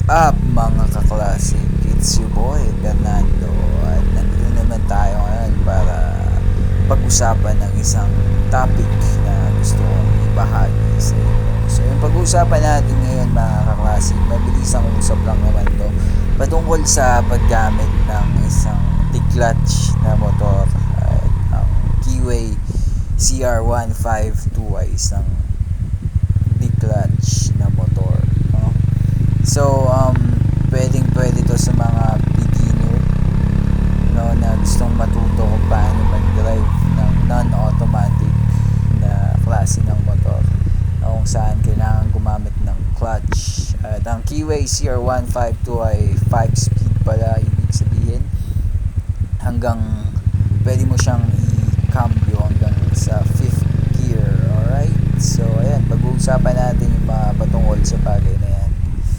Up mga kaklase? It's your boy Fernando at nandito naman tayo ngayon para pag-usapan ng isang topic na gusto kong ibahagi sa inyo. So yung pag-uusapan natin ngayon mga kaklase, mabilisang usap lang naman to, patungkol sa paggamit ng isang D-clutch na motor at ang Keyway CR152 ay isang D-clutch na motor, no? So, pwede to sa mga beginner, no, na gustong matuto kung paano mag-drive ng non-automatic na klase ng motor, no, kung saan kailangan gumamit ng clutch. At ang Keyway CR152 ay 5-speed pala, ibig sabihin hanggang pwede mo siyang i-cambio hanggang sa 5th gear. Alright, so ayan, pag-uusapan natin yung mga patungkol sa bagay na yan.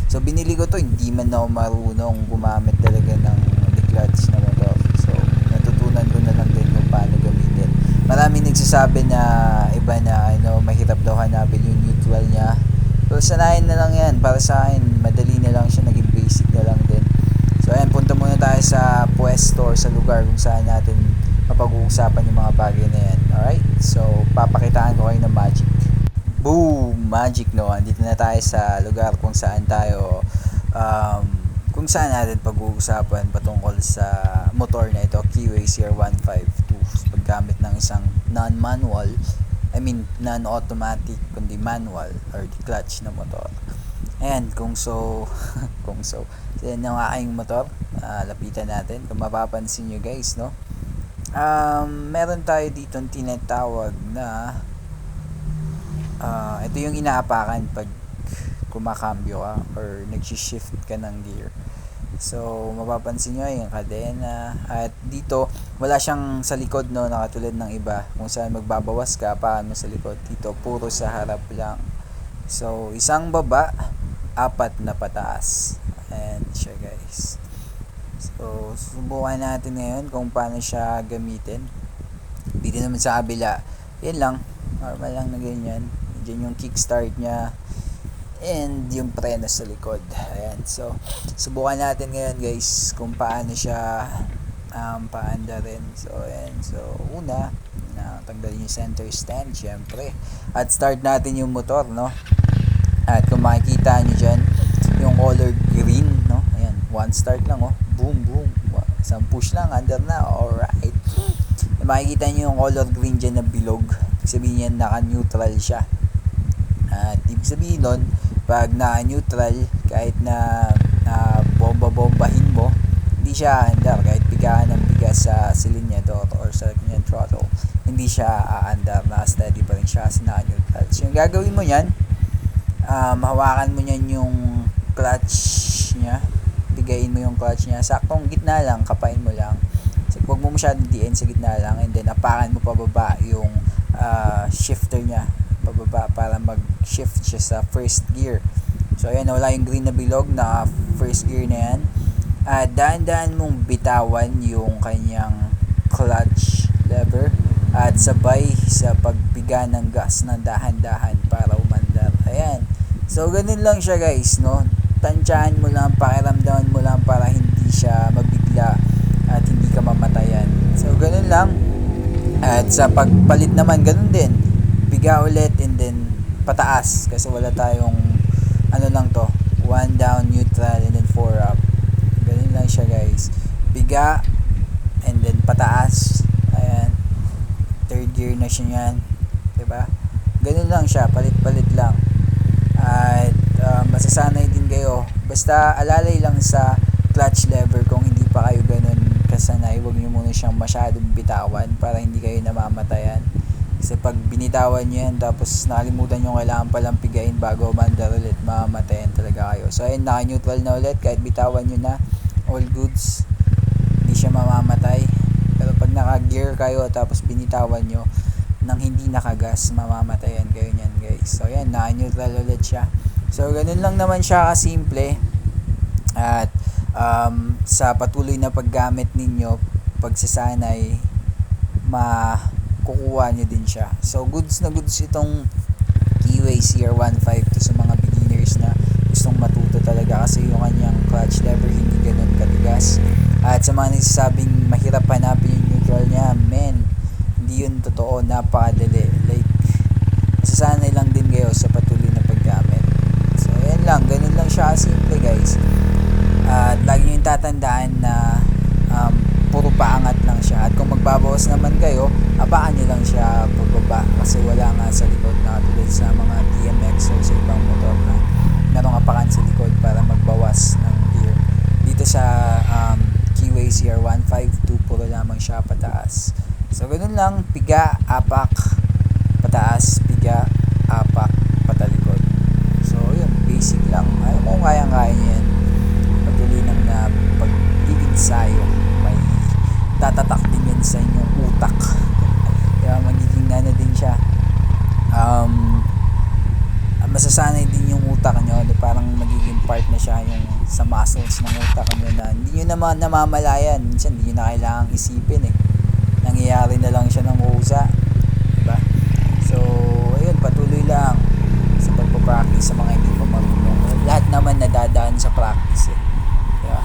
So binili ko to, hindi man ako marunong gumamit talaga ng clutch na motor. So natutunan ko na lang din kung paano gamitin. Maraming nagsasabi na iba na mahirap daw hanapin yung neutral niya. Pero sanayin na lang yan. Para sa akin, madali na lang siya, naging basic na lang din. So ayan, punta muna tayo sa pwesto or sa lugar kung saan natin mapag-uusapan yung mga bagay na yan. Alright? So papakitaan ko kayo ng magic. Boom! Magic, no? Andito na tayo sa lugar kung saan tayo kung saan natin pag-uusapan patungkol sa motor na ito, Keyway CR152, paggamit ng isang non-automatic kundi manual or clutch na motor. Ayan, kung so yan yung aking motor. Lapitan natin kung mapapansin nyo guys, no? Meron tayo dito tinatawag na ito yung inaapakan pag kumakambyo ka or nag-shift ka ng gear. So mapapansin nyo yung kadena, at dito wala siyang sa likod, no, nakatulad ng iba kung saan magbabawas ka paano sa likod. Dito puro sa harap lang. So isang baba, 4 na pataas. Ayan siya guys. So subukan natin ngayon kung paano siya gamitin. Dito naman sa kabila, yan lang, normal lang na ganyan. Diyan yung kickstart niya and yung preno sa likod. Ayan, so subukan natin ngayon guys kung paano siya paanda rin. So ayan, so una tanggalin yung center stand syempre, at start natin yung motor, no? At kung makikita nyo dyan yung color green, no? Ayan, one start lang, oh, boom boom, isang push lang, under na. Alright, makikita nyo yung color green dyan na bilog, sabihin yan naka-neutral siya. At ibig sabihin nun, pag naka-neutral, kahit na bomba-bombahin mo, hindi siya aandar. Kahit bigaan ng bigas sa silinyador or sa kanyang throttle, hindi siya aandar, na-steady pa rin siya sa naka-neutral. So yung gagawin mo yan, hawakan mo yan yung clutch nya, bigayin mo yung clutch nya, saktong gitna lang, kapain mo lang. So huwag mo masyadong diin, sa gitna lang, and then apakan mo pababa yung shifter nya pababa para mag-shift siya sa first gear. So ayan, wala yung green na bilog, na first gear na yan. At daan-daan mong bitawan yung kanyang clutch lever at sabay sa pagbiga ng gas ng dahan-dahan para umandar. Ayan, so ganun lang siya guys, no? Tansyahan mo lang, pakiramdaman mo lang para hindi siya mabigla at hindi ka mamatayan. So ganun lang. At sa pagpalit naman, ganun din, biga ulit and then pataas, kasi wala tayong lang to, 1 down, neutral, and then 4 up. Ganun lang siya guys, biga and then pataas. Ayan, third gear na siya yan, diba? Ganun lang siya, palit-palit lang. At masasanay din kayo, basta alalay lang sa clutch lever. Kung hindi pa kayo ganun kasanay, huwag nyo muna siyang masyadong bitawan para hindi kayo namamatayan. Kasi pag binitawan nyo yan tapos nakalimutan nyo kailangan palang pigain bago umandar ulit, mamatayan talaga kayo. So ayun, naka-neutral na ulit, kahit bitawan nyo na, all goods, hindi siya mamamatay. Pero pag naka-gear kayo tapos binitawan nyo nang hindi nakagas, mamamatayan kayo nyan guys. So ayan, naka-neutral ulit siya. So ganun lang naman siya kasimple. At sa patuloy na paggamit ninyo, pagsasanay, kukuha nyo din siya. So goods na goods itong Keyway CR152 sa mga beginners na gustong matuto talaga, kasi yung kanyang clutch lever hindi ganun katigas. At sa mga nagsasabing mahirap hanapin yung neutral niya, men, hindi yun totoo, napakadali. Like, masasanay lang din kayo sa patuloy na paggamit. So yan lang, ganun lang siya simple guys. At lagi nyo yung tatandaan na puro paangat lang siya. At kung magbabawas naman kayo, abaan nyo lang siya pagbaba. Kasi wala nga sa likod na katulad sa mga TMX o sa ibang motor na merong apakan sa likod para magbawas ng gear. Dito sa Keyway CR152, puro lamang siya pataas. So ganun lang, piga, apak, pataas, piga, apak, patalikod. So yun, basic lang. Ayaw mo kung kayang-kaya nyo yan. Patuloy lang na pag-iinsayo, may tatatak din yan sa inyong utak. Kaya magiging ano din siya, masasanay din yung utak nyo, parang magiging part na siya yung sa muscles ng utak nyo na hindi nyo naman namamalayan. Minsan hindi nyo na kailangang isipin nangyayari na lang siya ng kusa, diba? So ayun, patuloy lang sa pagpapractice sa mga hindi pa marunong. Lahat naman nadadaan sa practice diba?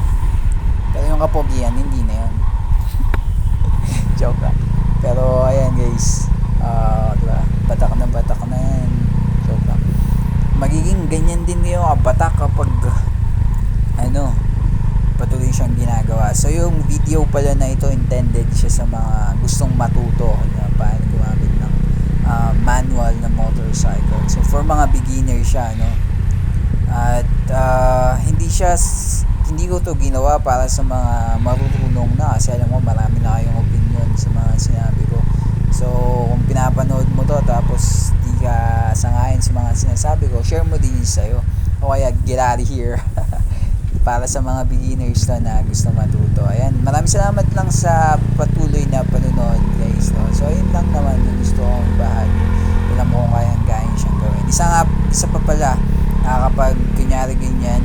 Pero yung kapogian, hindi na yun. Joke lang. Pero ayan guys, diba? Batak na yan. Joke lang. Magiging ganyan din kayo kabatak kapag patuloy siyang ginagawa. So yung video pala na ito, intended siya sa mga gustong matuto paano gumamit ng manual na motorcycle. So for mga beginner siya, at hindi ko to ginawa para sa mga marunong na, kasi alam mo marami na kayong opinion sa mga sinabi ko. So kung pinapanood mo to tapos di ka sangayon sa mga sinasabi ko, share mo din yun sa'yo, o kaya get out of here. Para sa mga beginners na gusto matuto. Ayan, maraming salamat lang sa patuloy na panunod guys, So ayun lang naman yung gusto kong bahagi. Alam mo kung kayang siyang gawin. Isa pa pala, kapag kunyari ganyan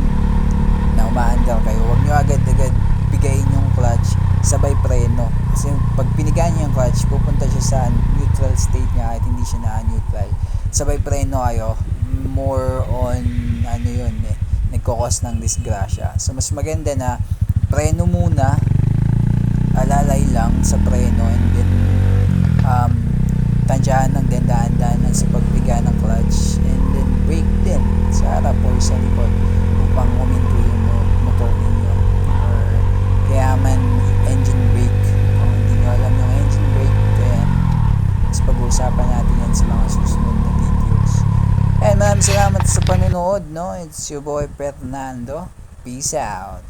na umaandar kayo, huwag nyo agad-agad bigayin yung clutch sabay preno. Kasi pag pinigaan nyo yung clutch, pupunta siya sa neutral state niya kahit hindi siya na-neutral. Sabay preno kayo, more on nagkokos ng disgrasya. So mas maganda na preno muna, alalay lang sa preno, and then tansyahan ng dahan-dahan sa pagbiga ng clutch, and then brake din sa harap or sa likod upang huminto yung motor ninyo. Or kaya man engine brake, kung hindi nyo alam yung engine brake, then mas pag-uusapan natin yan sa mga susunod na videos. And maraming salamat sa panonood, It's your boy Fernando. Peace out.